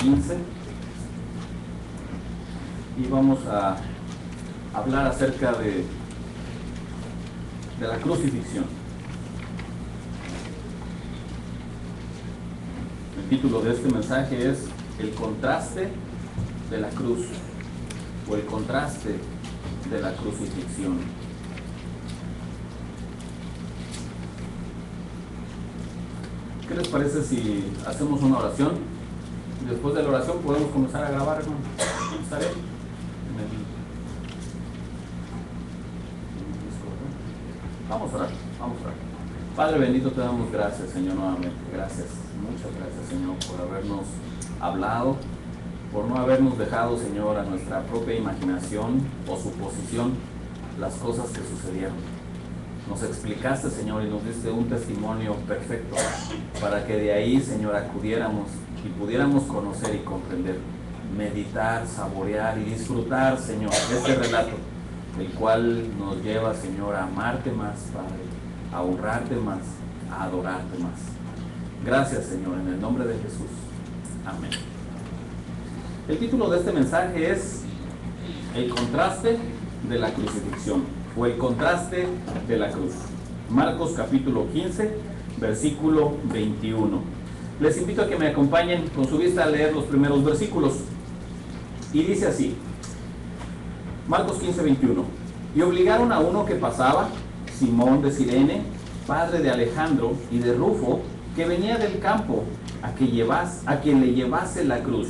15 y vamos a hablar acerca de la crucifixión. El título de este mensaje es El contraste de la cruz o el contraste de la crucifixión. ¿Qué les parece si hacemos una oración? Después de la oración podemos comenzar a grabar, hermano. ¿Estaré? Vamos a orar. Padre bendito, te damos gracias, Señor, nuevamente. Gracias, muchas gracias, Señor, por habernos hablado, por no habernos dejado, Señor, a nuestra propia imaginación o suposición las cosas que sucedieron. Nos explicaste, Señor, y nos diste un testimonio perfecto para que de ahí, Señor, acudiéramos y pudiéramos conocer y comprender, meditar, saborear y disfrutar, Señor, de este relato, el cual nos lleva, Señor, a amarte más, Padre, a honrarte más, a adorarte más. Gracias, Señor, en el nombre de Jesús. Amén. El título de este mensaje es El contraste de la crucifixión o el contraste de la cruz. Marcos capítulo 15, versículo 21. Les invito a que me acompañen con su vista a leer los primeros versículos. Y dice así, Marcos 15, 21. Y obligaron a uno que pasaba, Simón de Cirene, padre de Alejandro y de Rufo, que venía del campo, a quien le llevase la cruz.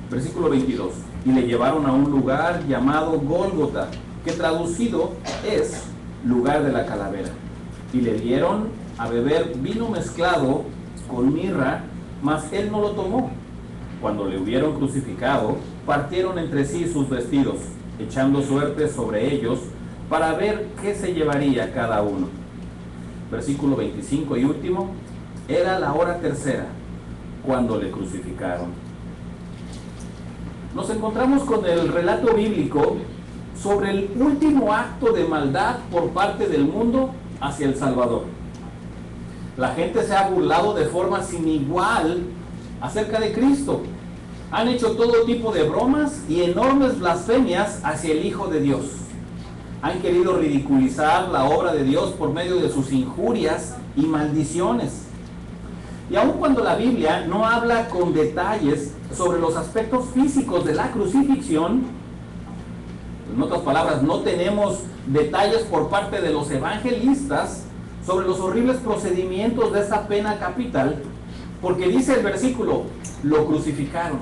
Versículo 22. Y le llevaron a un lugar llamado Gólgota, que traducido es lugar de la calavera. Y le dieron a beber vino mezclado con mirra, mas él no lo tomó. Cuando le hubieron crucificado, partieron entre sí sus vestidos, echando suertes sobre ellos, para ver qué se llevaría cada uno. Versículo 25 y último. Era la hora tercera, cuando le crucificaron. Nos encontramos con el relato bíblico sobre el último acto de maldad por parte del mundo hacia el Salvador. La gente se ha burlado de forma sin igual acerca de Cristo. Han hecho todo tipo de bromas y enormes blasfemias hacia el Hijo de Dios. Han querido ridiculizar la obra de Dios por medio de sus injurias y maldiciones. Y aun cuando la Biblia no habla con detalles sobre los aspectos físicos de la crucifixión, en otras palabras, no tenemos detalles por parte de los evangelistas sobre los horribles procedimientos de esta pena capital, porque dice el versículo, lo crucificaron,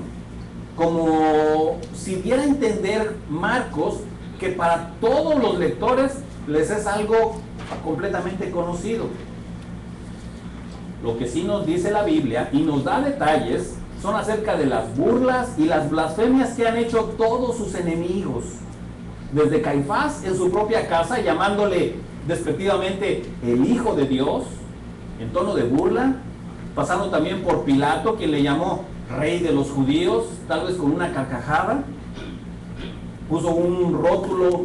como si diera a entender Marcos que para todos los lectores les es algo completamente conocido. Lo que sí nos dice la Biblia y nos da detalles son acerca de las burlas y las blasfemias que han hecho todos sus enemigos. Desde Caifás en su propia casa, llamándole despectivamente el Hijo de Dios, en tono de burla, pasando también por Pilato, quien le llamó Rey de los Judíos, tal vez con una carcajada. Puso un rótulo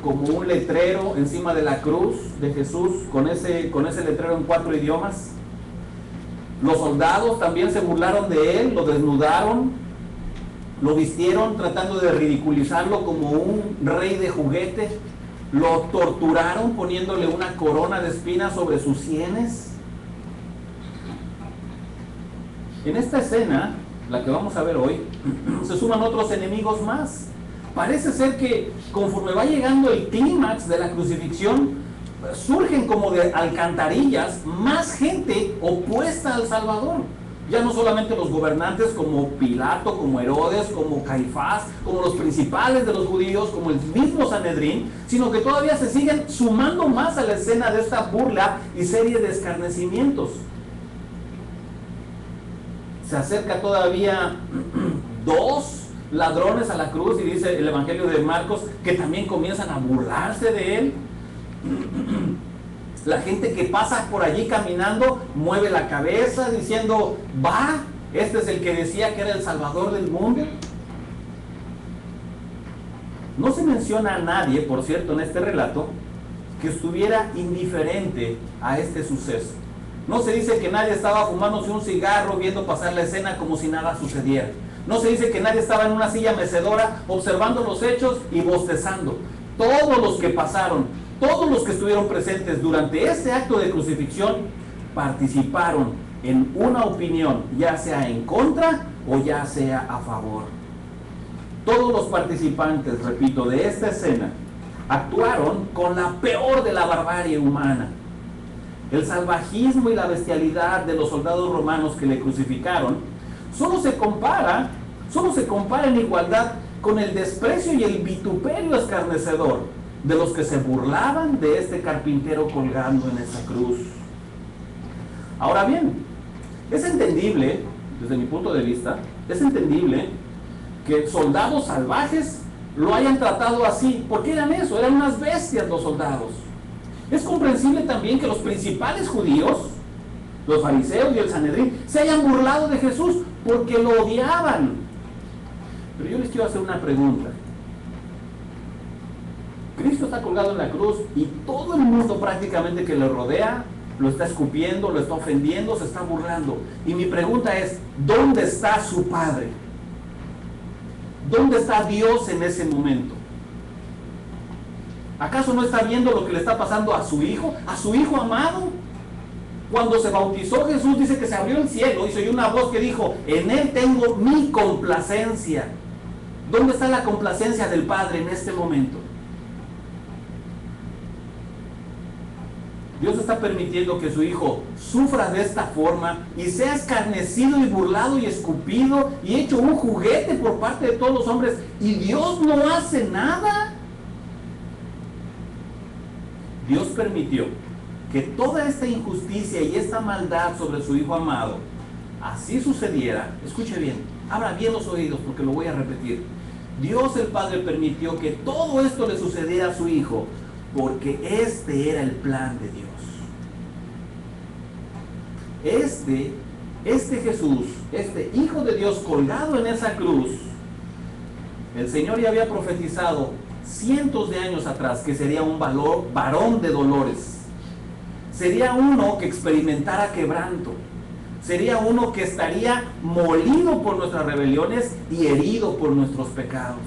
como un letrero encima de la cruz de Jesús, con ese letrero en 4 idiomas. Los soldados también se burlaron de él, lo desnudaron, lo vistieron tratando de ridiculizarlo como un rey de juguete, lo torturaron poniéndole una corona de espinas sobre sus sienes. En esta escena, la que vamos a ver hoy, se suman otros enemigos más. Parece ser que conforme va llegando el clímax de la crucifixión, surgen como de alcantarillas más gente opuesta al Salvador. Ya no solamente los gobernantes como Pilato, como Herodes, como Caifás, como los principales de los judíos, como el mismo Sanedrín, sino que todavía se siguen sumando más a la escena de esta burla y serie de escarnecimientos. Se acerca todavía 2 ladrones a la cruz y dice el Evangelio de Marcos que también comienzan a burlarse de él. La gente que pasa por allí caminando mueve la cabeza diciendo, va, este es el que decía que era el Salvador del mundo. No se menciona a nadie, por cierto, en este relato que estuviera indiferente a este suceso. No se dice que nadie estaba fumándose un cigarro viendo pasar la escena como si nada sucediera. No se dice que nadie estaba en una silla mecedora observando los hechos y bostezando. Todos los que pasaron, todos los que estuvieron presentes durante este acto de crucifixión participaron en una opinión, ya sea en contra o ya sea a favor. Todos los participantes, repito, de esta escena actuaron con la peor de la barbarie humana. El salvajismo y la bestialidad de los soldados romanos que le crucificaron solo se compara en igualdad con el desprecio y el vituperio escarnecedor de los que se burlaban de este carpintero colgando en esa cruz. Ahora bien, es entendible, desde mi punto de vista, es entendible que soldados salvajes lo hayan tratado así, porque eran eso, eran unas bestias los soldados. Es comprensible también que los principales judíos, los fariseos y el Sanedrín, se hayan burlado de Jesús porque lo odiaban. Pero yo les quiero hacer una pregunta. Cristo está colgado en la cruz y todo el mundo prácticamente que le rodea lo está escupiendo, lo está ofendiendo, se está burlando. Y mi pregunta es, ¿dónde está su Padre? ¿Dónde está Dios en ese momento? ¿Acaso no está viendo lo que le está pasando a su hijo amado? Cuando se bautizó Jesús, dice que se abrió el cielo y se oyó una voz que dijo, en él tengo mi complacencia. ¿Dónde está la complacencia del Padre en este momento? Dios está permitiendo que su hijo sufra de esta forma y sea escarnecido y burlado y escupido y hecho un juguete por parte de todos los hombres, y Dios no hace nada. Dios permitió que toda esta injusticia y esta maldad sobre su hijo amado así sucediera. Escuche bien, abra bien los oídos porque lo voy a repetir. Dios el Padre permitió que todo esto le sucediera a su hijo porque este era el plan de Dios. Este Jesús, este Hijo de Dios colgado en esa cruz, el Señor ya había profetizado cientos de años atrás que sería un varón de dolores. Sería uno que experimentara quebranto. Sería uno que estaría molido por nuestras rebeliones y herido por nuestros pecados.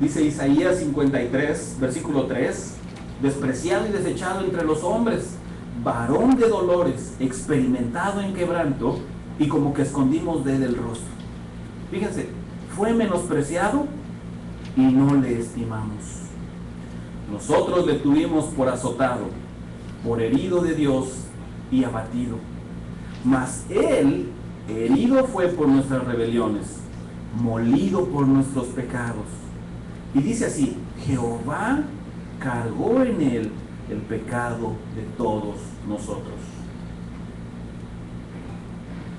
Dice Isaías 53, versículo 3, despreciado y desechado entre los hombres, varón de dolores, experimentado en quebranto, y como que escondimos de él el rostro. Fíjense, fue menospreciado y no le estimamos. Nosotros le tuvimos por azotado, por herido de Dios y abatido. Mas él herido fue por nuestras rebeliones, molido por nuestros pecados. Y dice así, Jehová cargó en él el pecado de todos nosotros.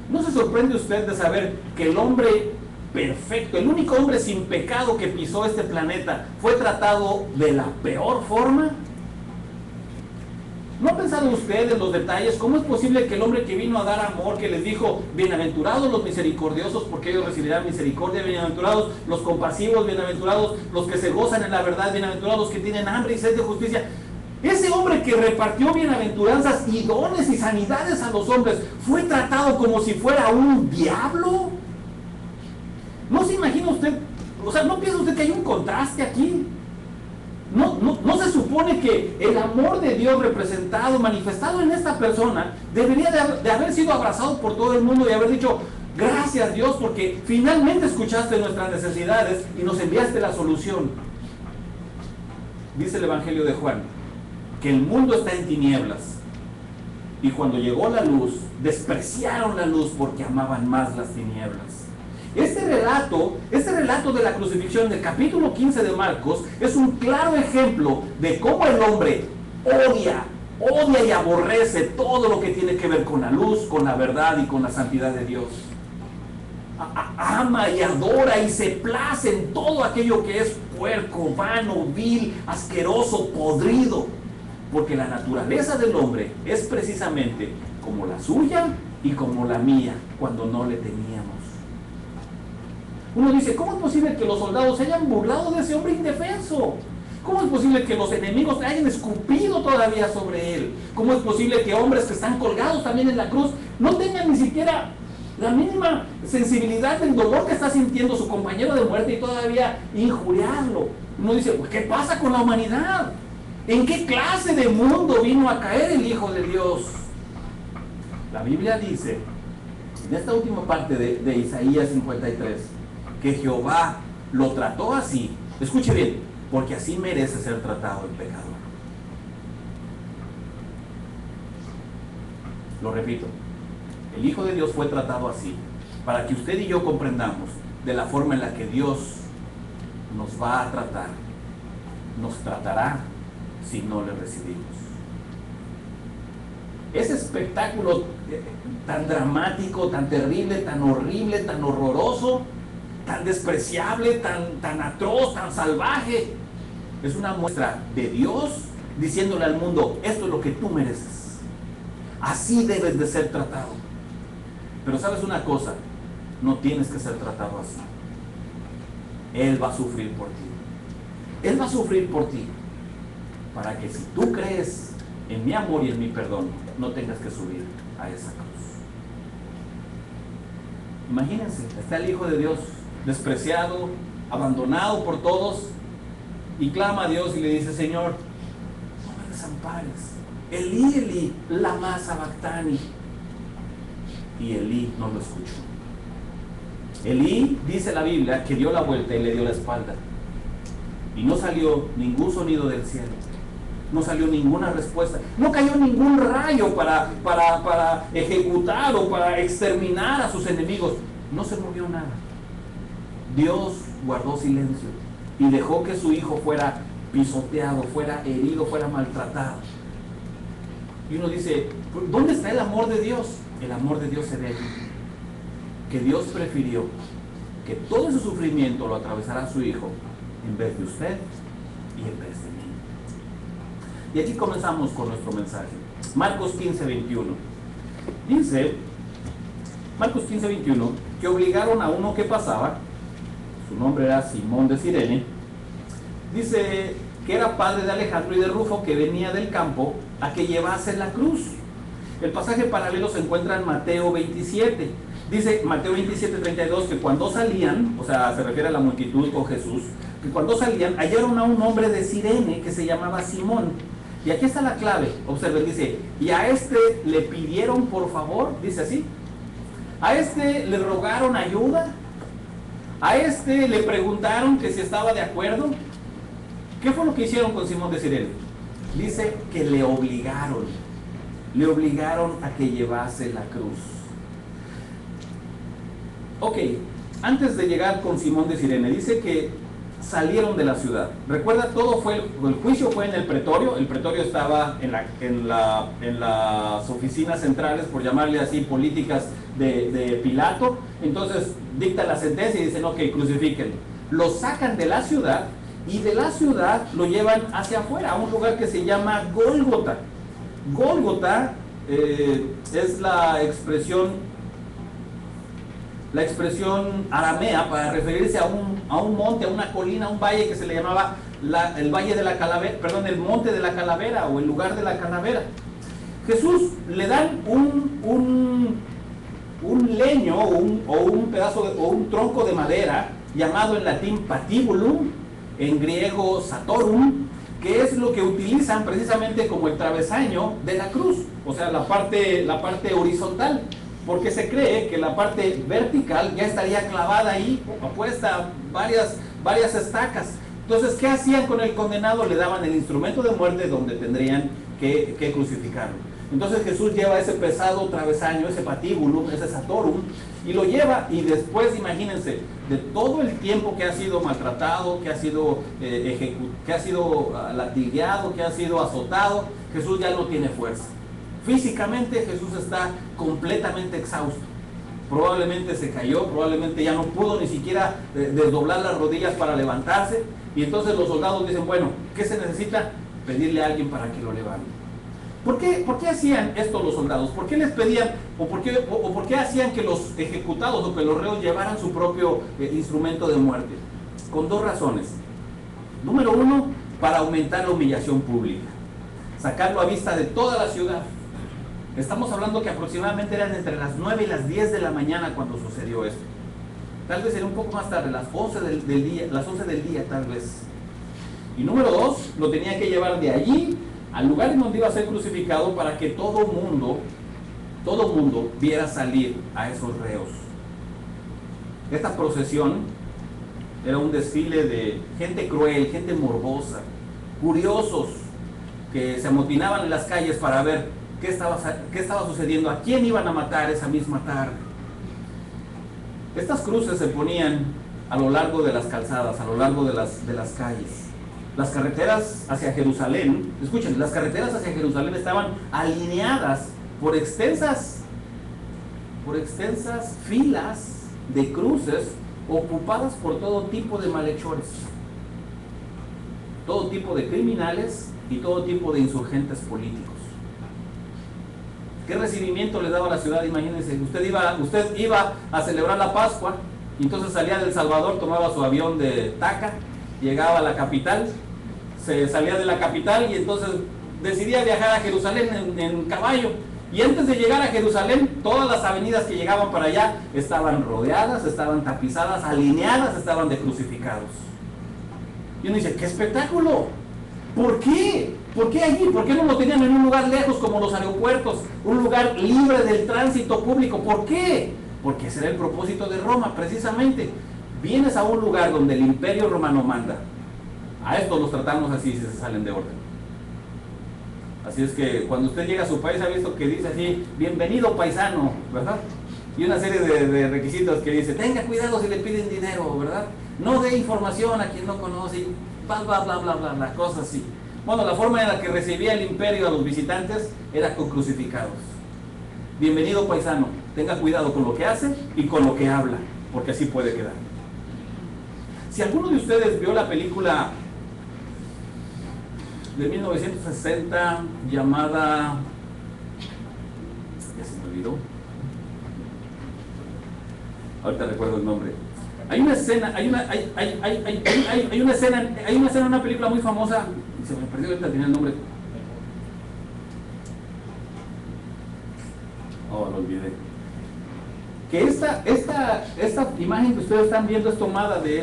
¿No se sorprende usted de saber que el hombre perfecto, el único hombre sin pecado que pisó este planeta, fue tratado de la peor forma? ¿No ha pensado usted en los detalles? ¿Cómo es posible que el hombre que vino a dar amor, que les dijo, bienaventurados los misericordiosos, porque ellos recibirán misericordia, bienaventurados los compasivos, bienaventurados los que se gozan en la verdad, bienaventurados los que tienen hambre y sed de justicia? Ese hombre que repartió bienaventuranzas y dones y sanidades a los hombres, ¿fue tratado como si fuera un diablo? ¿No se imagina usted? O sea, ¿no piensa usted que hay un contraste aquí? No se supone que el amor de Dios representado, manifestado en esta persona, debería de haber sido abrazado por todo el mundo y haber dicho, gracias Dios, porque finalmente escuchaste nuestras necesidades y nos enviaste la solución. Dice el Evangelio de Juan, que el mundo está en tinieblas, y cuando llegó la luz, despreciaron la luz porque amaban más las tinieblas. Este relato de la crucifixión del capítulo 15 de Marcos es un claro ejemplo de cómo el hombre odia y aborrece todo lo que tiene que ver con la luz, con la verdad y con la santidad de Dios. Ama y adora y se place en todo aquello que es puerco, vano, vil, asqueroso, podrido, porque la naturaleza del hombre es precisamente como la suya y como la mía cuando no le teníamos. Uno dice, ¿cómo es posible que los soldados se hayan burlado de ese hombre indefenso? ¿Cómo es posible que los enemigos hayan escupido todavía sobre él? ¿Cómo es posible que hombres que están colgados también en la cruz no tengan ni siquiera la mínima sensibilidad del dolor que está sintiendo su compañero de muerte y todavía injuriarlo? Uno dice, ¿qué pasa con la humanidad? ¿En qué clase de mundo vino a caer el Hijo de Dios? La Biblia dice, en esta última parte de Isaías 53, que Jehová lo trató así. Escuche bien, porque así merece ser tratado el pecador. Lo repito, el Hijo de Dios fue tratado así, para que usted y yo comprendamos de la forma en la que Dios nos va a tratar, nos tratará si no le recibimos. Ese espectáculo tan dramático, tan terrible, tan horrible, tan horroroso, tan despreciable, tan atroz, tan salvaje, es una muestra de Dios diciéndole al mundo, esto es lo que tú mereces, así debes de ser tratado. Pero sabes una cosa, no tienes que ser tratado así. Él va a sufrir por ti. Él va a sufrir por ti, para que si tú crees en mi amor y en mi perdón, no tengas que subir a esa cruz. Imagínense, está el Hijo de Dios despreciado, abandonado por todos, y clama a Dios y le dice, Señor, no me desampares. Elí, Elí, lama sabactani. Y Elí no lo escuchó. Elí, dice la Biblia, que dio la vuelta y le dio la espalda. Y no salió ningún sonido del cielo. No salió ninguna respuesta. No cayó ningún rayo para ejecutar o para exterminar a sus enemigos. No se movió nada. Dios guardó silencio y dejó que su hijo fuera pisoteado, fuera herido, fuera maltratado. Y uno dice, ¿dónde está el amor de Dios? El amor de Dios se ve allí. Que Dios prefirió que todo ese sufrimiento lo atravesara su hijo en vez de usted y en vez de mí. Y aquí comenzamos con nuestro mensaje. Marcos 15:21. Dice, Marcos 15:21, que obligaron a uno que pasaba, su nombre era Simón de Cirene, dice que era padre de Alejandro y de Rufo, que venía del campo, a que llevase la cruz. El pasaje paralelo se encuentra en Mateo 27. Dice Mateo 27:32 que cuando salían, o sea, se refiere a la multitud con Jesús, que cuando salían hallaron a un hombre de Cirene que se llamaba Simón. Y aquí está la clave, observen, dice, y a este le pidieron por favor, dice así, a este le rogaron ayuda, a este le preguntaron que si estaba de acuerdo. ¿Qué fue lo que hicieron con Simón de Cirene? Dice que le obligaron a que llevase la cruz. Ok, antes de llegar con Simón de Cirene, dice que salieron de la ciudad. Recuerda, el juicio fue en el pretorio estaba en las oficinas centrales, por llamarle así, políticas de Pilato. Entonces dicta la sentencia y dicen, ok, crucifíquenlo. Lo sacan de la ciudad y de la ciudad lo llevan hacia afuera, a un lugar que se llama Gólgota. Gólgota es la expresión aramea para referirse a un monte, a una colina, a un valle que se le llamaba el valle de la calavera, perdón, el monte de la calavera o el lugar de la calavera. Jesús le dan un leño o un pedazo o un tronco de madera llamado en latín patibulum, en griego satorum, que es lo que utilizan precisamente como el travesaño de la cruz, o sea, la parte horizontal, porque se cree que la parte vertical ya estaría clavada ahí, apuesta varias estacas. Entonces, ¿qué hacían con el condenado? Le daban el instrumento de muerte donde tendrían que crucificarlo. Entonces Jesús lleva ese pesado travesaño, ese patíbulum, ese satorum, y lo lleva, y después, imagínense, de todo el tiempo que ha sido maltratado, que ha sido latigueado, que ha sido azotado, Jesús ya no tiene fuerza. Físicamente Jesús está completamente exhausto. Probablemente se cayó, probablemente ya no pudo ni siquiera desdoblar las rodillas para levantarse. Y entonces los soldados dicen, bueno, ¿qué se necesita? Pedirle a alguien para que lo levante. ¿Por qué hacían esto los soldados? ¿Por qué les pedían o por qué hacían que los ejecutados o que los reos llevaran su propio instrumento de muerte? Con dos razones. Número uno, para aumentar la humillación pública, sacarlo a vista de toda la ciudad. Estamos hablando que aproximadamente eran entre las 9 y las 10 de la mañana cuando sucedió esto. Tal vez era un poco más tarde, las 11 del día, las 11 del día tal vez. Y número 2, lo tenía que llevar de allí al lugar en donde iba a ser crucificado para que todo mundo viera salir a esos reos. Esta procesión era un desfile de gente cruel, gente morbosa, curiosos que se amotinaban en las calles para ver qué estaba sucediendo, a quién iban a matar esa misma tarde. Estas cruces se ponían a lo largo de las calzadas, a lo largo de las calles. Las carreteras hacia Jerusalén, escuchen, las carreteras hacia Jerusalén estaban alineadas por extensas filas de cruces ocupadas por todo tipo de malhechores, todo tipo de criminales y todo tipo de insurgentes políticos. ¿Qué recibimiento le daba a la ciudad? Imagínense, usted iba a celebrar la Pascua y entonces salía de El Salvador, tomaba su avión de Taca, llegaba a la capital, se salía de la capital y entonces decidía viajar a Jerusalén en caballo. Y antes de llegar a Jerusalén, todas las avenidas que llegaban para allá estaban rodeadas, estaban tapizadas, alineadas, estaban de crucificados. Y uno dice, ¡qué espectáculo! ¿Por qué? ¿Por qué allí? ¿Por qué no lo tenían en un lugar lejos como los aeropuertos? Un lugar libre del tránsito público. ¿Por qué? Porque ese era el propósito de Roma, precisamente. Vienes a un lugar donde el imperio romano manda. A estos los tratamos así si se salen de orden. Así es que cuando usted llega a su país ha visto que dice así, bienvenido paisano, ¿verdad? Y una serie de requisitos que dice, tenga cuidado si le piden dinero, ¿verdad? No dé información a quien no conoce, bla, bla, bla, bla, bla, bla, cosas así. Bueno, la forma en la que recibía el imperio a los visitantes era con crucificados. Bienvenido paisano, tenga cuidado con lo que hace y con lo que habla, porque así puede quedar. Si alguno de ustedes vio la película de 1960 llamada, ya se me olvidó, ahorita recuerdo el nombre. Hay una escena, hay una escena en una película muy famosa, se me perdió ahorita, tenía el nombre. Oh, lo olvidé. Que esta imagen que ustedes están viendo es tomada de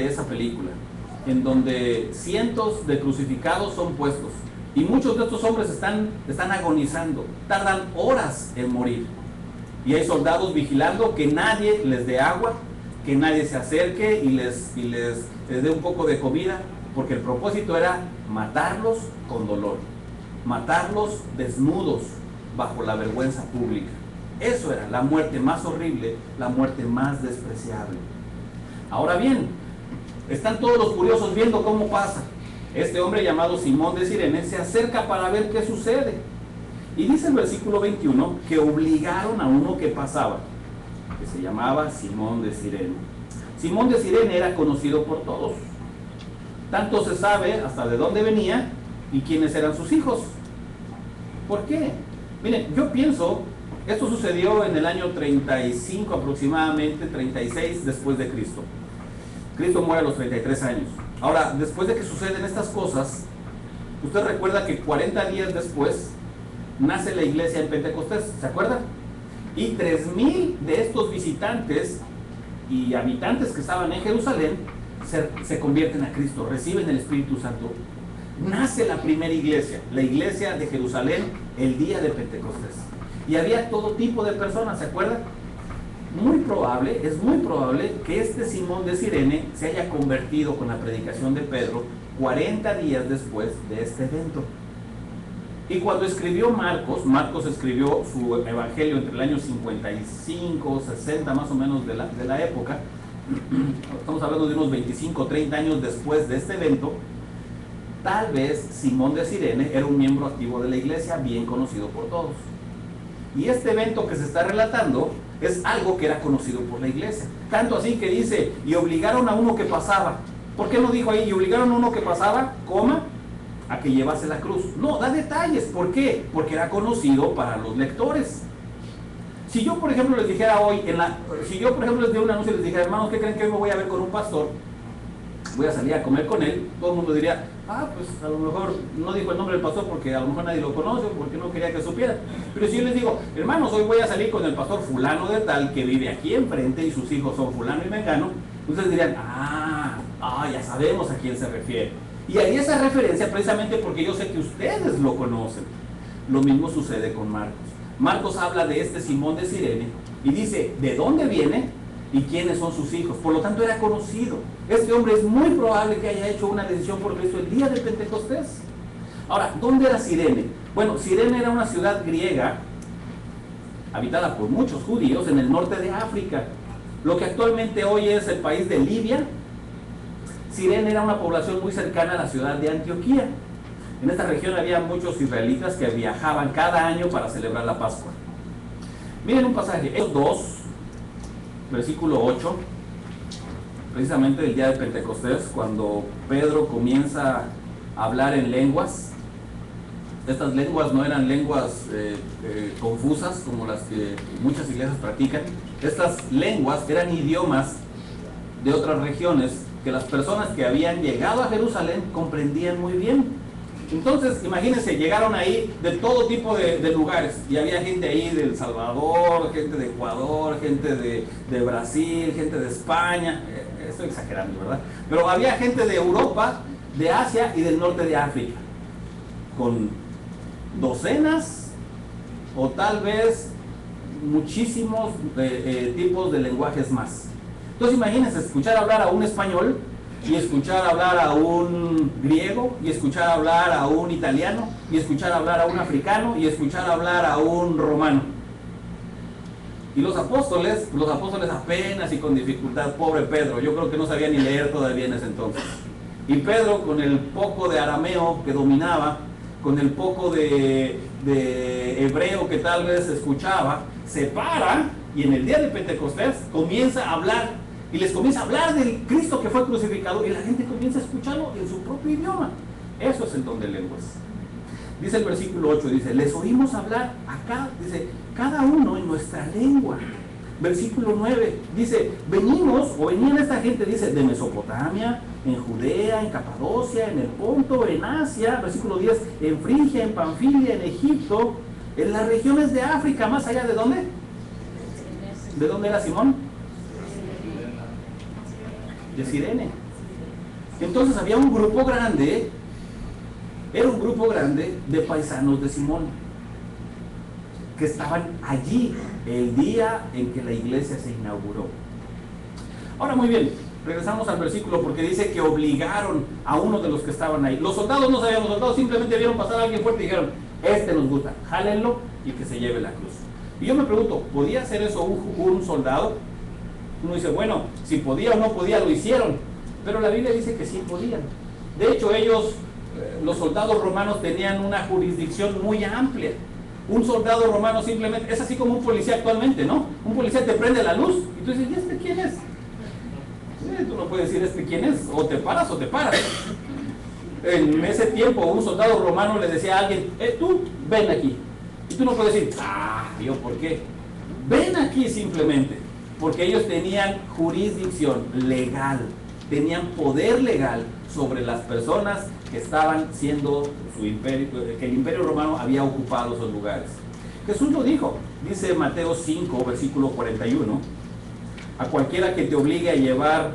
esa película, en donde cientos de crucificados son puestos y muchos de estos hombres están agonizando, tardan horas en morir y hay soldados vigilando que nadie les dé agua, que nadie se acerque y les dé un poco de comida, porque el propósito era matarlos con dolor, matarlos desnudos bajo la vergüenza pública. Eso era la muerte más horrible, la muerte más despreciable. Ahora bien, están todos los curiosos viendo cómo pasa. Este hombre llamado Simón de Cirene se acerca para ver qué sucede. Y dice el versículo 21 que obligaron a uno que pasaba, que se llamaba Simón de Cirene. Simón de Cirene era conocido por todos. Tanto se sabe hasta de dónde venía y quiénes eran sus hijos. ¿Por qué? Miren, yo pienso, esto sucedió en el año 35 aproximadamente, 36 después de Cristo. Cristo muere a los 33 años. Ahora, después de que suceden estas cosas, usted recuerda que 40 días después nace la iglesia en Pentecostés, ¿se acuerdan? Y 3,000 de estos visitantes y habitantes que estaban en Jerusalén se convierten a Cristo, reciben el Espíritu Santo. Nace la primera iglesia, la iglesia de Jerusalén, el día de Pentecostés. Y había todo tipo de personas, ¿se acuerdan? Es muy probable que este Simón de Cirene se haya convertido con la predicación de Pedro 40 días después de este evento. Y cuando escribió Marcos escribió su evangelio entre el año 55, 60 más o menos de la época, estamos hablando de unos 25, 30 años después de este evento. Tal vez Simón de Cirene era un miembro activo de la iglesia, bien conocido por todos. Y este evento que se está relatando es algo que era conocido por la iglesia. Tanto así que dice, y obligaron a uno que pasaba. ¿Por qué no dijo ahí, y obligaron a uno que pasaba, a que llevase la cruz? No, da detalles. ¿Por qué? Porque era conocido para los lectores. Si yo, por ejemplo, les dijera hoy, si yo, por ejemplo, les diera un anuncio y les dijera, hermanos, ¿qué creen que hoy me voy a ver con un pastor? voy a salir a comer con él, todo el mundo diría, pues a lo mejor no dijo el nombre del pastor porque a lo mejor nadie lo conoce o porque no quería que supiera. Pero si yo les digo, hermanos, hoy voy a salir con el pastor fulano de tal que vive aquí enfrente y sus hijos son fulano y mengano, ustedes dirían, ya sabemos a quién se refiere. Y ahí esa referencia precisamente porque yo sé que ustedes lo conocen. Lo mismo sucede con Marcos. Marcos habla de este Simón de Cirene y dice de dónde viene y quiénes son sus hijos. Por lo tanto era conocido. Este hombre es muy probable que haya hecho una decisión por Cristo el día de Pentecostés. Ahora, ¿dónde era Cirene? Bueno, Cirene era una ciudad griega habitada por muchos judíos en el norte de África, lo que actualmente hoy es el país de Libia. Cirene era una población muy cercana a la ciudad de Antioquía. En esta región había muchos israelitas que viajaban cada año para celebrar la Pascua. Miren un pasaje, Hechos 2, versículo 8, precisamente el día de Pentecostés, cuando Pedro comienza a hablar en lenguas. Estas lenguas no eran lenguas confusas como las que muchas iglesias practican. Estas lenguas eran idiomas de otras regiones que las personas que habían llegado a Jerusalén comprendían muy bien. Entonces, imagínense, llegaron ahí de todo tipo de lugares y había gente ahí de El Salvador, gente de Ecuador, gente de Brasil, gente de España, estoy exagerando, ¿verdad? Pero había gente de Europa, de Asia y del norte de África, con docenas o tal vez muchísimos tipos de lenguajes más. Entonces, imagínense, escuchar hablar a un español y escuchar hablar a un griego, y escuchar hablar a un italiano, y escuchar hablar a un africano, y escuchar hablar a un romano. Y los apóstoles apenas y con dificultad, pobre Pedro, yo creo que no sabía ni leer todavía en ese entonces. Y Pedro, con el poco de arameo que dominaba, con el poco de hebreo que tal vez escuchaba, se para y en el día de Pentecostés comienza a hablar. Y les comienza a hablar del Cristo que fue crucificado y la gente comienza a escucharlo en su propio idioma. Eso es el don de lenguas. Dice el versículo 8, dice, les oímos hablar acá, dice, cada uno en nuestra lengua. Versículo 9, dice, venían esta gente, dice, de Mesopotamia, en Judea, en Capadocia, en el Ponto, en Asia, versículo 10, en Frigia, en Panfilia, en Egipto, en las regiones de África, más allá de ¿dónde? ¿De dónde era Simón? De Cirene. Entonces había un grupo grande, era un grupo grande de paisanos de Simón que estaban allí el día en que la iglesia se inauguró. Ahora muy bien, regresamos al versículo porque dice que obligaron a uno de los que estaban ahí. Los soldados no sabían, los soldados simplemente vieron pasar a alguien fuerte y dijeron, este nos gusta, jálenlo y que se lleve la cruz. Y yo me pregunto, ¿podía hacer eso un soldado? Uno dice, bueno, si podía o no podía, lo hicieron. Pero la Biblia dice que sí podían. De hecho, ellos, los soldados romanos, tenían una jurisdicción muy amplia. Un soldado romano simplemente, es así como un policía actualmente, ¿no? Un policía te prende la luz y tú dices, ¿y este quién es? Tú no puedes decir, ¿este quién es? O te paras o te paras. En ese tiempo, un soldado romano le decía a alguien, tú, ven aquí. Y tú no puedes decir, ¿yo por qué? Ven aquí simplemente. Porque ellos tenían jurisdicción legal, tenían poder legal sobre las personas que estaban siendo su imperio, que el imperio romano había ocupado esos lugares. Jesús lo dijo, dice Mateo 5, versículo 41, a cualquiera que te obligue a llevar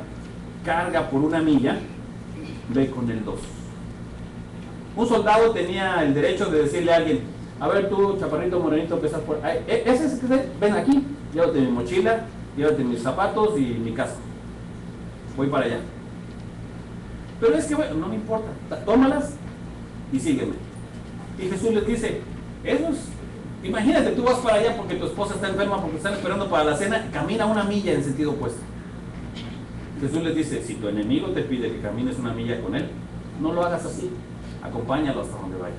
carga por 1 milla, ve con el 2. Un soldado tenía el derecho de decirle a alguien, a ver tú, chaparrito morenito que estás por ahí, ven aquí, llévate mi mochila, llévate mis zapatos y mi casco, voy para allá. Pero es que, bueno, no me importa, tómalas y sígueme. Y Jesús les dice, imagínate, tú vas para allá porque tu esposa está enferma, porque están esperando para la cena, camina 1 milla en sentido opuesto. Jesús les dice, si tu enemigo te pide que camines 1 milla con él, no lo hagas así, acompáñalo hasta donde vaya.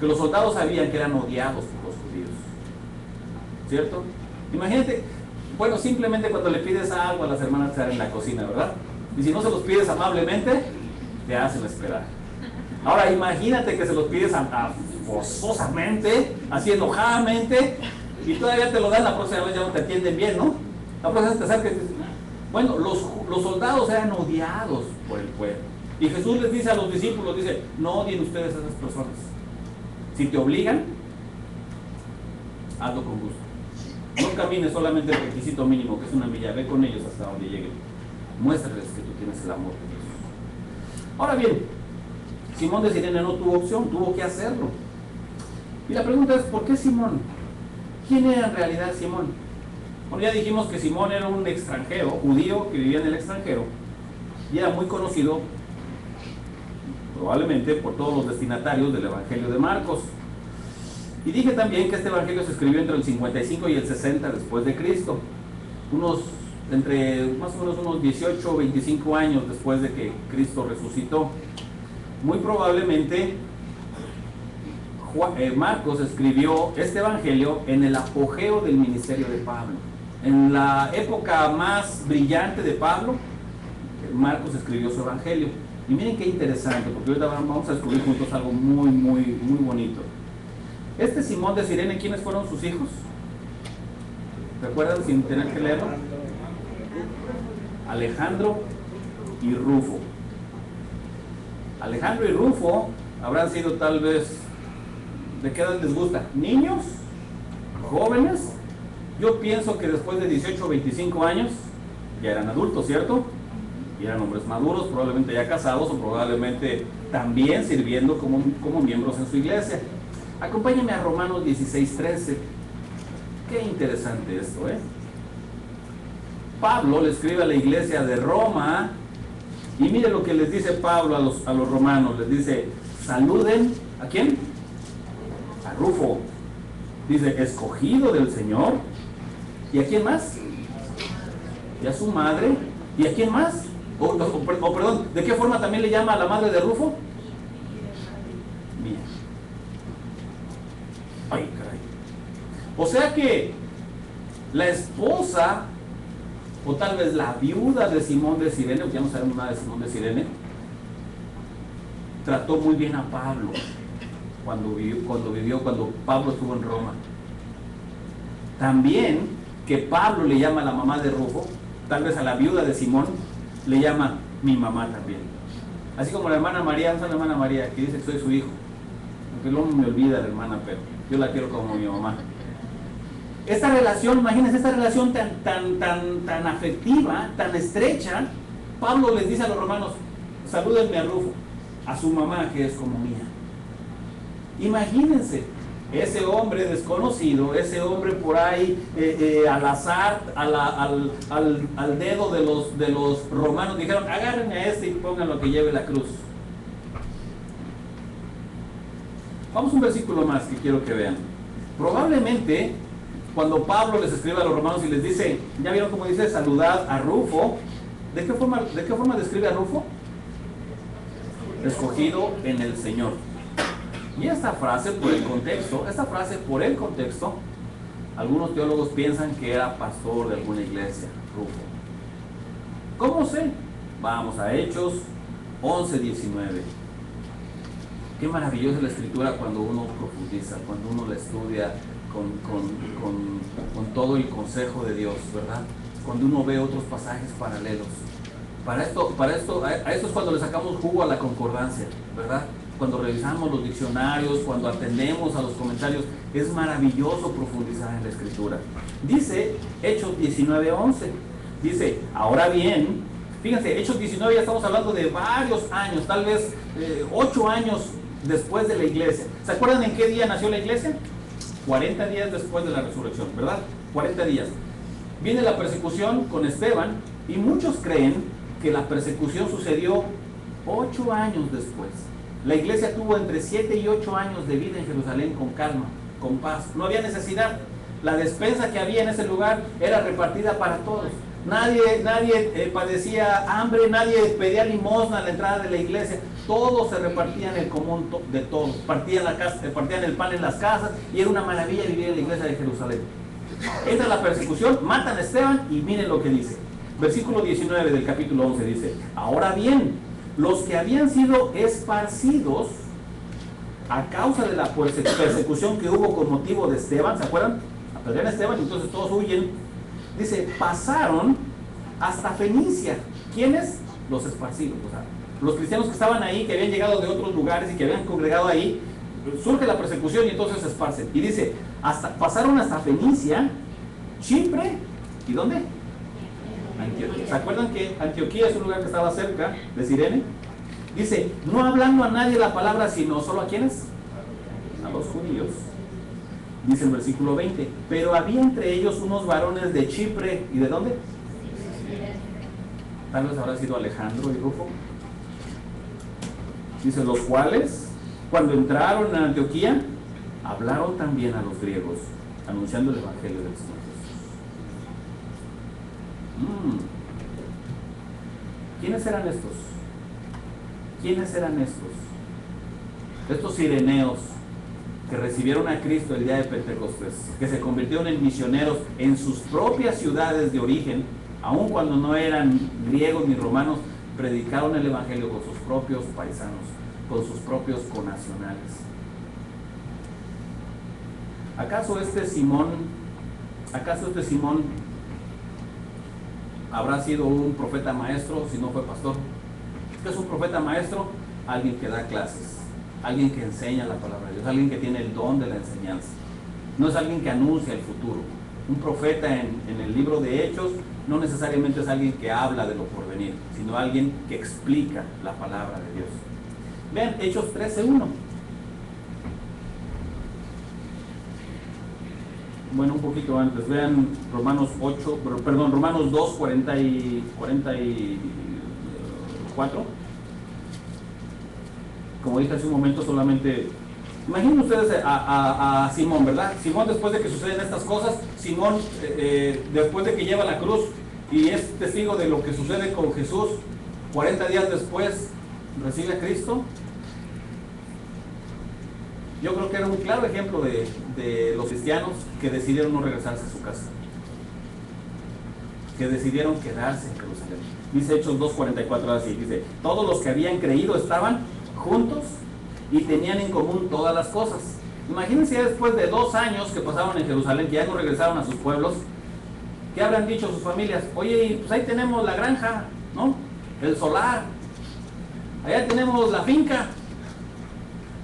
Que los soldados sabían que eran odiados por los judíos, ¿cierto? Imagínate, bueno, simplemente cuando le pides algo a las hermanas que están en la cocina, ¿verdad? Y si no se los pides amablemente, te hacen esperar. Ahora imagínate que se los pides forzosamente, así enojadamente, y todavía te lo dan, la próxima vez ya no te atienden bien, ¿no? La próxima vez te acercas y dices, Bueno, los soldados eran odiados por el pueblo. Y Jesús les dice a los discípulos, dice, no odien ustedes a esas personas. Si te obligan, hazlo con gusto. No camines solamente el requisito mínimo, que es una milla, ve con ellos hasta donde lleguen. Muéstrales que tú tienes el amor de Dios. Ahora bien, Simón de Sirene no tuvo opción, tuvo que hacerlo. Y la pregunta es, ¿por qué Simón? ¿Quién era en realidad Simón? Bueno, ya dijimos que Simón era un extranjero, judío que vivía en el extranjero, y era muy conocido, probablemente, por todos los destinatarios del Evangelio de Marcos. Y dije también que este Evangelio se escribió entre el 55 y el 60 después de Cristo, entre más o menos unos 18 o 25 años después de que Cristo resucitó. Muy probablemente Marcos escribió este Evangelio en el apogeo del ministerio de Pablo. En la época más brillante de Pablo, Marcos escribió su Evangelio. Y miren qué interesante, porque ahorita vamos a descubrir juntos algo muy, muy, muy bonito. Este Simón de Sirene, ¿quiénes fueron sus hijos? ¿Recuerdan sin tener que leerlo? Alejandro y Rufo. Alejandro y Rufo habrán sido tal vez, ¿de qué edad les gusta? ¿Niños? ¿Jóvenes? Yo pienso que después de 18 o 25 años ya eran adultos, ¿cierto? Y eran hombres maduros, probablemente ya casados o probablemente también sirviendo como miembros en su iglesia. Acompáñenme a Romanos 16:13. Qué interesante esto, ¿eh? Pablo le escribe a la iglesia de Roma y mire lo que les dice Pablo a los romanos. Les dice, saluden, ¿a quién? A Rufo. Dice, escogido del Señor. ¿Y a quién más? Y a su madre. ¿Y a quién más? Perdón, ¿de qué forma también le llama a la madre de Rufo? Mía. Ay, caray. O sea que la esposa, o tal vez la viuda de Simón de Sirene, porque ya no sabemos nada de Simón de Sirene, trató muy bien a Pablo cuando Pablo estuvo en Roma. También que Pablo le llama a la mamá de Rufo, tal vez a la viuda de Simón, le llama mi mamá también. Así como la hermana María, la hermana María, que dice que soy su hijo. Aunque luego me olvida la hermana, pero yo la quiero como mi mamá. Esta relación, imagínense, esta relación tan afectiva, tan estrecha, Pablo les dice a los romanos, salúdenme a Rufo, a su mamá que es como mía. Imagínense, ese hombre desconocido, ese hombre por ahí al azar, al dedo de los romanos, dijeron, agarren a este y pónganlo que lleve la cruz. Vamos a un versículo más que quiero que vean. Probablemente, cuando Pablo les escribe a los romanos y les dice, ¿ya vieron cómo dice saludad a Rufo? ¿De qué forma describe a Rufo? Escogido en el Señor. Y esta frase por el contexto, algunos teólogos piensan que era pastor de alguna iglesia, Rufo. ¿Cómo sé? Vamos a Hechos 11:19. Qué maravillosa es la escritura cuando uno profundiza, cuando uno la estudia con todo el consejo de Dios, ¿verdad? Cuando uno ve otros pasajes paralelos. A esto es cuando le sacamos jugo a la concordancia, ¿verdad? Cuando revisamos los diccionarios, cuando atendemos a los comentarios, es maravilloso profundizar en la escritura. Dice Hechos 19:11, dice, ahora bien, fíjense, Hechos 19 ya estamos hablando de varios años, tal vez 8 años después de la iglesia. ¿Se acuerdan en qué día nació la iglesia? 40 días después de la resurrección, ¿verdad? 40 días. Viene la persecución con Esteban y muchos creen que la persecución sucedió 8 años después. La iglesia tuvo entre 7 y 8 años de vida en Jerusalén con calma, con paz. No había necesidad. La despensa que había en ese lugar era repartida para todos. Nadie padecía hambre, nadie pedía limosna a la entrada de la iglesia. Todos se repartían el común de todos. Partían el pan en las casas y era una maravilla vivir en la iglesia de Jerusalén. Esta es la persecución, matan a Esteban y miren lo que dice. Versículo 19 del capítulo 11 dice, ahora bien, los que habían sido esparcidos a causa de la persecución que hubo con motivo de Esteban, ¿se acuerdan? Apedrean a Esteban y entonces todos huyen. Dice, pasaron hasta Fenicia. ¿Quiénes? Los esparcidos, o sea, los cristianos que estaban ahí, que habían llegado de otros lugares y que habían congregado ahí. Surge la persecución y entonces se esparcen. Y dice, pasaron hasta Fenicia, Chipre, ¿y dónde? Antioquía. ¿Se acuerdan que Antioquía es un lugar que estaba cerca de Cirene? Dice, no hablando a nadie la palabra, sino solo a ¿quiénes? A los judíos. Dice el versículo 20, pero había entre ellos unos varones de Chipre, ¿y de dónde? Tal vez habrá sido Alejandro y Rufo. Dice, los cuales, cuando entraron en Antioquía, hablaron también a los griegos, anunciando el evangelio del Señor Jesús. ¿Quiénes eran estos? ¿Quiénes eran estos? Estos cireneos que recibieron a Cristo el día de Pentecostés, que se convirtieron en misioneros en sus propias ciudades de origen, aun cuando no eran griegos ni romanos, predicaron el evangelio con sus propios paisanos, con sus propios connacionales. ¿Acaso este Simón habrá sido un profeta maestro si no fue pastor? ¿Qué es un profeta maestro? Alguien que da clases, alguien que enseña la palabra de Dios, alguien que tiene el don de la enseñanza. No es alguien que anuncia el futuro. Un profeta en el libro de Hechos no necesariamente es alguien que habla de lo porvenir, sino alguien que explica la palabra de Dios. Vean Hechos 13:1. Bueno, un poquito antes, vean Romanos 2, 44. Como dije hace un momento, solamente imaginen ustedes a Simón, ¿verdad? Simón, después de que suceden estas cosas, Simón, después de que lleva la cruz y es testigo de lo que sucede con Jesús, 40 días después recibe a Cristo. Yo creo que era un claro ejemplo de los cristianos que decidieron no regresarse a su casa, que decidieron quedarse en Jerusalén. Dice Hechos 2:44 así, dice, todos los que habían creído estaban juntos y tenían en común todas las cosas. Imagínense ya después de 2 años que pasaron en Jerusalén, que ya no regresaron a sus pueblos, ¿qué habrán dicho sus familias? Oye, pues ahí tenemos la granja, ¿no? El solar, allá tenemos la finca,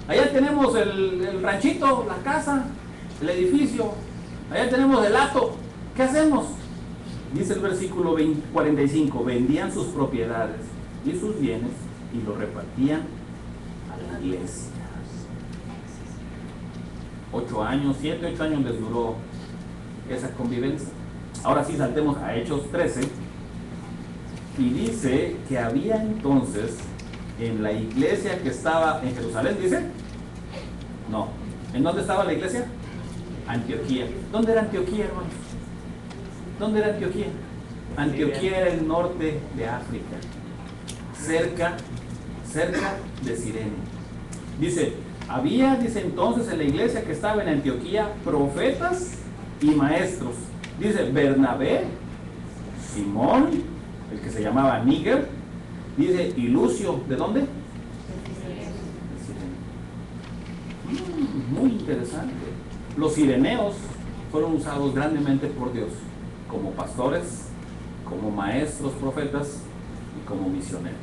allá tenemos el ranchito, la casa, el edificio, allá tenemos el hato, ¿qué hacemos? Dice el versículo 45, vendían sus propiedades y sus bienes y lo repartían a la iglesia. 8 años les duró esa convivencia. Ahora sí, saltemos a Hechos 13 y dice que había entonces en la iglesia que estaba en Jerusalén, dice, no, ¿en dónde estaba la iglesia? Antioquía. ¿Dónde era Antioquía, hermanos? ¿Dónde era Antioquía? Antioquía era el norte de África, cerca de Cirene. Dice entonces en la iglesia que estaba en Antioquía profetas y maestros. Dice Bernabé, Simón, el que se llamaba Níger, dice y Lucio, ¿de dónde? De Cirene. Muy interesante. Los cireneos fueron usados grandemente por Dios como pastores, como maestros profetas y como misioneros.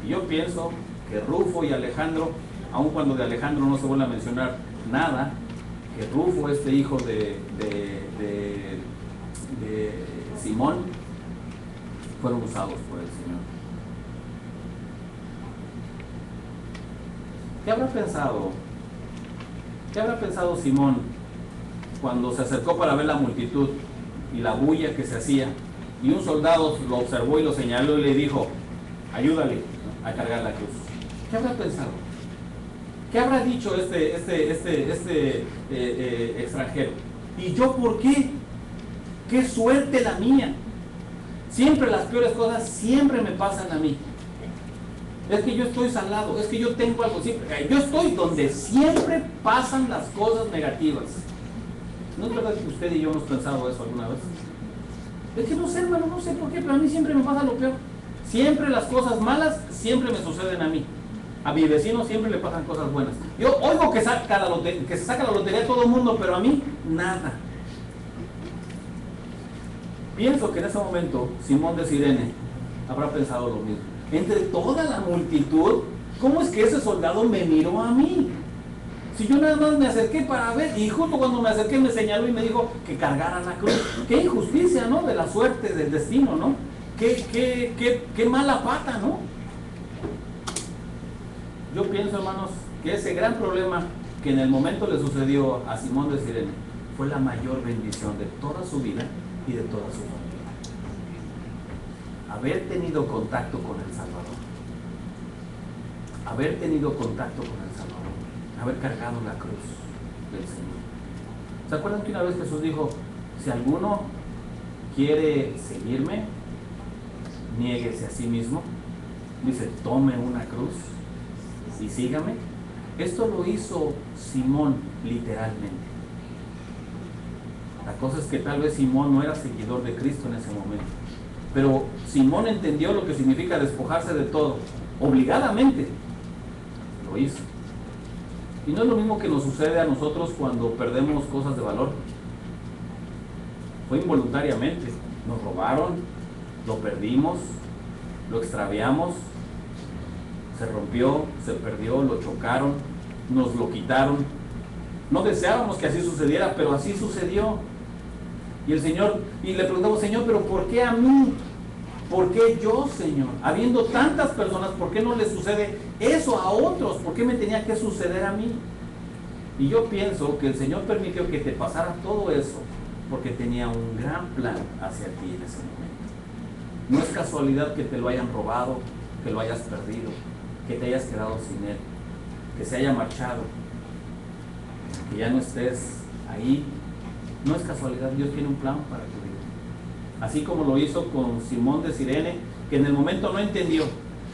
Y yo pienso que Rufo y Alejandro, aun cuando de Alejandro no se vuelve a mencionar nada, que Rufo, este hijo de Simón, fueron usados por el Señor. ¿Qué habrá pensado Simón cuando se acercó para ver la multitud y la bulla que se hacía? Y un soldado lo observó y lo señaló y le dijo, ayúdale a cargar la cruz. ¿Qué habrá pensado? ¿Qué habrá dicho este extranjero? ¿Y yo por qué? ¡Qué suerte la mía! Siempre las peores cosas siempre me pasan a mí. Es que yo estoy salado, es que yo tengo algo siempre. Yo estoy donde siempre pasan las cosas negativas. ¿No es verdad que usted y yo hemos pensado eso alguna vez? Es que no sé, hermano, no sé por qué, pero a mí siempre me pasa lo peor. Siempre las cosas malas siempre me suceden a mí. A mi vecino siempre le pasan cosas buenas. Yo oigo que se saca la lotería a todo el mundo, pero a mí nada. Pienso que en ese momento Simón de Cirene habrá pensado lo mismo. Entre toda la multitud, ¿cómo es que ese soldado me miró a mí? Si yo nada más me acerqué para ver, y justo cuando me acerqué me señaló y me dijo que cargara la cruz. Qué injusticia, ¿no? De la suerte, del destino, ¿no? Qué mala pata, ¿no? Yo pienso, hermanos, que ese gran problema que en el momento le sucedió a Simón de Cirene fue la mayor bendición de toda su vida y de toda su familia. Haber tenido contacto con el Salvador. Haber tenido contacto con el Salvador. Haber cargado la cruz del Señor. ¿Se acuerdan que una vez Jesús dijo, si alguno quiere seguirme, niéguese a sí mismo? Dice, tome una cruz y sígame. Esto lo hizo Simón literalmente. La cosa es que tal vez Simón no era seguidor de Cristo en ese momento, pero Simón entendió lo que significa despojarse de todo, obligadamente lo hizo. Y no es lo mismo que nos sucede a nosotros cuando perdemos cosas de valor. Fue involuntariamente, nos robaron, lo perdimos, lo extraviamos, se rompió, se perdió, lo chocaron, nos lo quitaron. No deseábamos que así sucediera, pero así sucedió. Y el Señor, y le preguntamos, Señor, pero ¿por qué a mí? ¿Por qué yo, Señor? Habiendo tantas personas, ¿por qué no le sucede eso a otros? ¿Por qué me tenía que suceder a mí? Y yo pienso que el Señor permitió que te pasara todo eso porque tenía un gran plan hacia ti en ese momento. No es casualidad que te lo hayan robado, que lo hayas perdido, que te hayas quedado sin Él, que se haya marchado, que ya no estés ahí. No es casualidad, Dios tiene un plan para tu vida. Así como lo hizo con Simón de Cirene, que en el momento no entendió,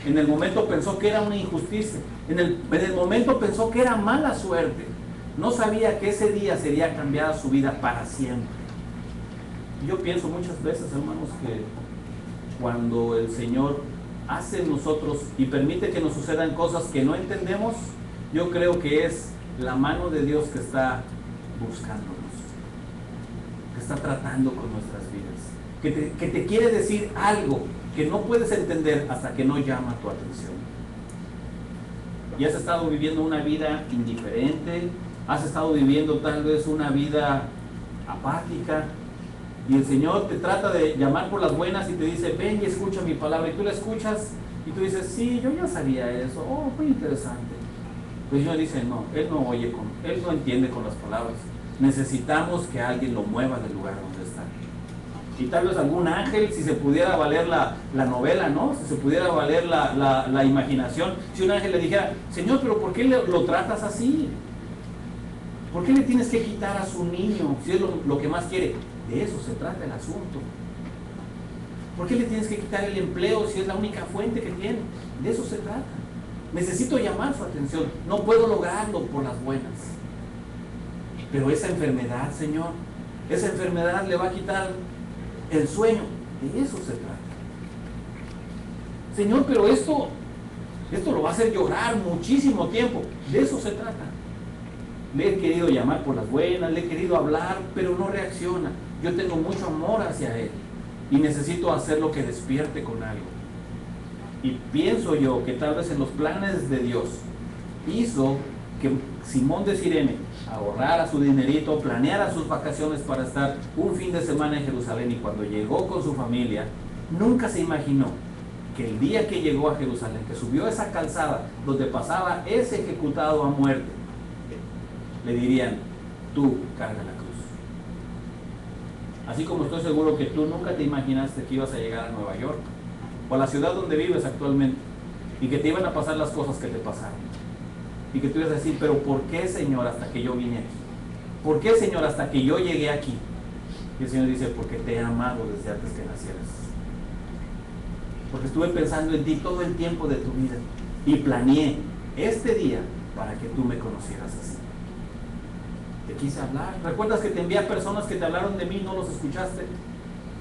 en el momento pensó que era una injusticia, en el momento pensó que era mala suerte, no sabía que ese día sería cambiada su vida para siempre. Yo pienso muchas veces, hermanos, que cuando el Señor hace en nosotros y permite que nos sucedan cosas que no entendemos, yo creo que es la mano de Dios que está buscándonos, que está tratando con nuestras vidas, que te quiere decir algo que no puedes entender hasta que no llama tu atención. Y has estado viviendo una vida indiferente, has estado viviendo tal vez una vida apática, y el Señor te trata de llamar por las buenas y te dice, ven y escucha mi palabra, y tú la escuchas y tú dices, sí, yo ya sabía eso, oh, muy interesante. Pues el Señor dice, no, Él no oye, Él no entiende con las palabras. Necesitamos que alguien lo mueva del lugar donde está. Y tal vez algún ángel, si se pudiera valer la novela, ¿no? Si se pudiera valer la imaginación, si un ángel le dijera, Señor, pero ¿por qué lo tratas así? ¿Por qué le tienes que quitar a su niño si es lo que más quiere? De eso se trata el asunto. ¿Por qué le tienes que quitar el empleo si es la única fuente que tiene? De eso se trata. Necesito llamar su atención. No puedo lograrlo por las buenas. Pero esa enfermedad, Señor, esa enfermedad le va a quitar el sueño. De eso se trata. Señor, pero esto lo va a hacer llorar muchísimo tiempo. De eso se trata. Le he querido llamar por las buenas, le he querido hablar, pero no reacciona. Yo tengo mucho amor hacia Él y necesito hacer lo que despierte con algo. Y pienso yo que tal vez en los planes de Dios hizo que Simón de Cirene ahorrara su dinerito, planeara sus vacaciones para estar un fin de semana en Jerusalén, y cuando llegó con su familia, nunca se imaginó que el día que llegó a Jerusalén, que subió esa calzada donde pasaba ese ejecutado a muerte, le dirían, tú carga la cruz. Así como estoy seguro que tú nunca te imaginaste que ibas a llegar a Nueva York o a la ciudad donde vives actualmente y que te iban a pasar las cosas que te pasaron y que tú ibas a decir, pero ¿por qué, Señor, hasta que yo vine aquí? ¿Por qué, Señor, hasta que yo llegué aquí? Y el Señor dice, porque te he amado desde antes que nacieras, porque estuve pensando en ti todo el tiempo de tu vida y planeé este día para que tú me conocieras así. Te quise hablar. ¿Recuerdas que te envié a personas que te hablaron de mí y no los escuchaste?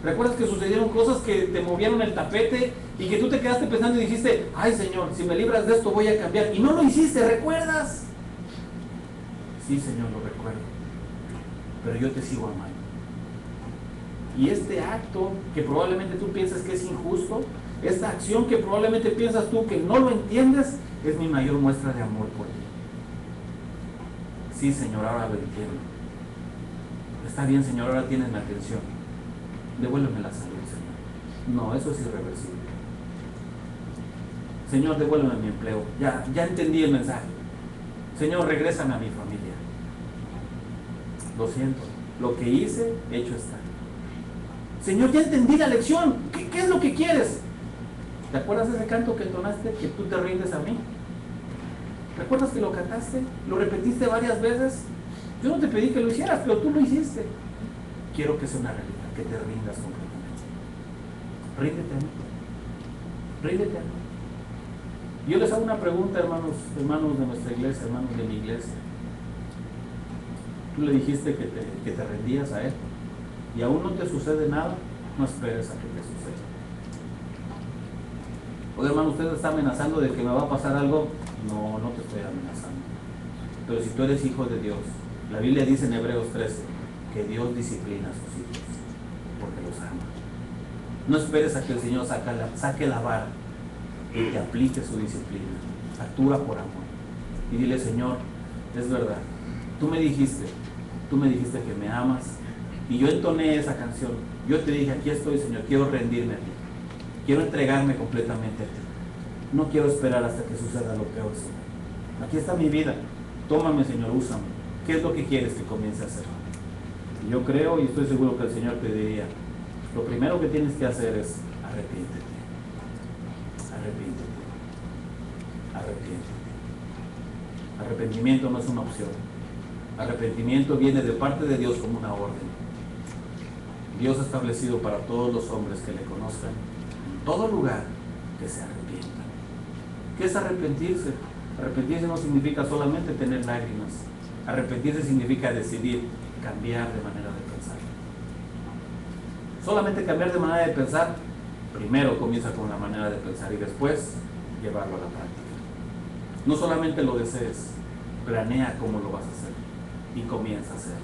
¿Recuerdas que sucedieron cosas que te movieron el tapete y que tú te quedaste pensando y dijiste, ay, Señor, si me libras de esto voy a cambiar? Y no lo hiciste, ¿recuerdas? Sí, Señor, lo recuerdo. Pero yo te sigo amando. Y este acto que probablemente tú piensas que es injusto, esta acción que probablemente piensas tú que no lo entiendes, es mi mayor muestra de amor por ti. Sí, Señor, ahora lo entiendo. Está bien, Señor, ahora tienes mi atención. Devuélveme la salud, Señor. No, eso es irreversible. Señor, devuélveme mi empleo. Ya entendí el mensaje. Señor, regrésame a mi familia. Lo siento. Lo que hice, hecho está. Señor, ya entendí la lección. ¿Qué es lo que quieres? ¿Te acuerdas de ese canto que entonaste? Que tú te rindes a mí. ¿Recuerdas que lo cantaste? ¿Lo repetiste varias veces? Yo no te pedí que lo hicieras, pero tú lo hiciste. Quiero que sea una realidad, que te rindas completamente. Ríndete a mí. Ríndete a mí. Yo les hago una pregunta, hermanos de nuestra iglesia, hermanos de mi iglesia. Tú le dijiste que te rendías a Él y aún no te sucede nada, no esperes a que te suceda. Oye, hermano, ¿usted está amenazando de que me va a pasar algo? No, no te estoy amenazando. Pero si tú eres hijo de Dios, la Biblia dice en Hebreos 13 que Dios disciplina a sus hijos porque los ama. No esperes a que el Señor saque la vara y te aplique su disciplina. Actúa por amor y dile: Señor, es verdad, tú me dijiste que me amas, y yo entoné esa canción. Yo te dije: aquí estoy, Señor, quiero rendirme a ti, quiero entregarme completamente a ti, no quiero esperar hasta que suceda lo peor, Señor. Aquí está mi vida, tómame, Señor, úsame. ¿Qué es lo que quieres que comience a hacer? Y yo creo y estoy seguro que el Señor te diría: lo primero que tienes que hacer es arrepiéntete. Arrepentimiento no es una opción. Arrepentimiento viene de parte de Dios como una orden. Dios ha establecido para todos los hombres que le conozcan, en todo lugar, que se arrepientan. ¿Qué es arrepentirse? Arrepentirse no significa solamente tener lágrimas. Arrepentirse significa decidir cambiar de manera de pensar. Solamente cambiar de manera de pensar, primero comienza con la manera de pensar y después llevarlo a la práctica. No solamente lo desees, planea cómo lo vas a hacer y comienza a hacerlo.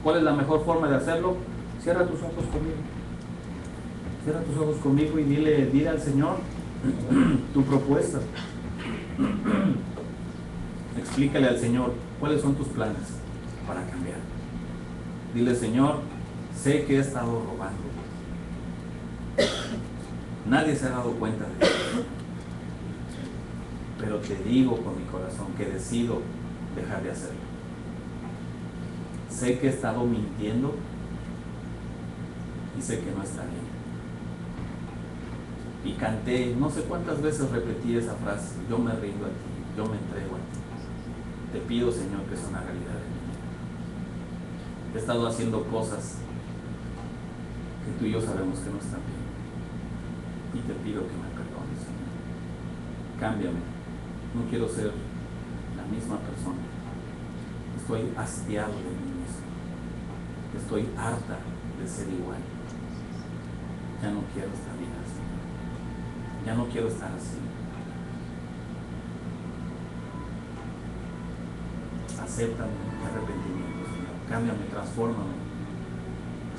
¿Cuál es la mejor forma de hacerlo? Cierra tus ojos conmigo. Cierra tus ojos conmigo y dile al Señor tu propuesta. Explícale al Señor cuáles son tus planes para cambiar. Dile: Señor, sé que he estado robando. Nadie se ha dado cuenta de eso. Pero te digo con mi corazón que decido dejar de hacerlo. Sé que he estado mintiendo y sé que no está bien. Y canté, no sé cuántas veces repetí esa frase: yo me rindo a ti, yo me entrego a ti. Te pido, Señor, que sea una realidad en mi vida. He estado haciendo cosas que tú y yo sabemos que no están bien. Y te pido que me perdones, Señor. Cámbiame. No quiero ser la misma persona. Estoy hastiado de mí mismo. Estoy harta de ser igual. Ya no quiero esta vida así. Ya no quiero estar así. Acéptame mi arrepentimiento, Señor. Cámbiame, transfórmame.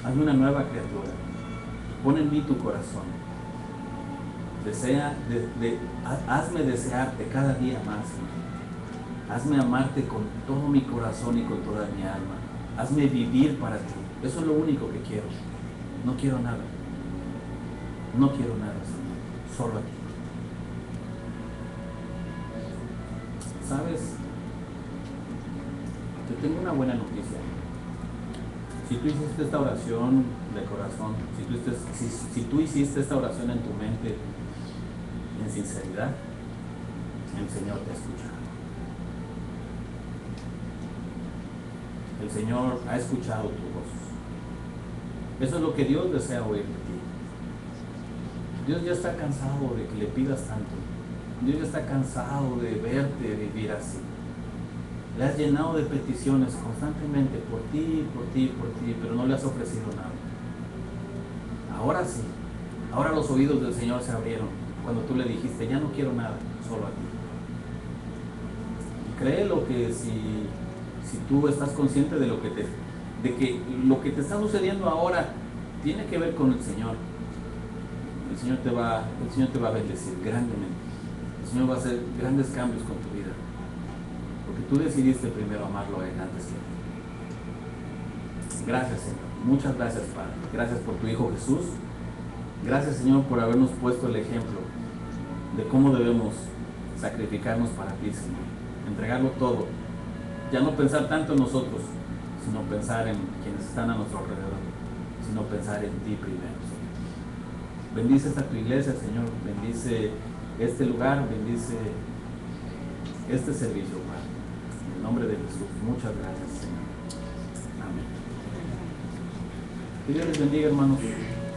Hazme una nueva criatura. Pon en mí tu corazón. Hazme desearte cada día más, Señor. Hazme amarte con todo mi corazón y con toda mi alma. Hazme vivir para ti. Eso es lo único que quiero. No quiero nada. No quiero nada, Señor. Solo a ti. ¿Sabes? Te tengo una buena noticia. Si tú hiciste esta oración de corazón, si tú hiciste esta oración en tu mente, en sinceridad, el Señor te ha escuchado. El Señor ha escuchado tu voz. Eso es lo que Dios desea oír de ti. Dios ya está cansado de que le pidas tanto. Dios ya está cansado de verte vivir así. Le has llenado de peticiones constantemente por ti, pero no le has ofrecido nada. Ahora sí, ahora los oídos del Señor se abrieron cuando tú le dijiste: ya no quiero nada, solo a ti. Y créelo que si tú estás consciente de que lo que te está sucediendo ahora tiene que ver con el Señor, el Señor te va a bendecir grandemente. El Señor va a hacer grandes cambios con tu vida, porque tú decidiste primero amarlo a Él antes que a ti. Gracias, Señor. Muchas gracias, Padre. Gracias por tu Hijo Jesús. Gracias, Señor, por habernos puesto el ejemplo de cómo debemos sacrificarnos para ti, Señor. Entregarlo todo. Ya no pensar tanto en nosotros, sino pensar en quienes están a nuestro alrededor, sino pensar en ti primero, Señor. Bendice esta tu iglesia, Señor. Bendice este lugar, bendice este servicio, Padre. En el nombre de Jesús, muchas gracias, Señor. Amén. Que Dios les bendiga, hermanos.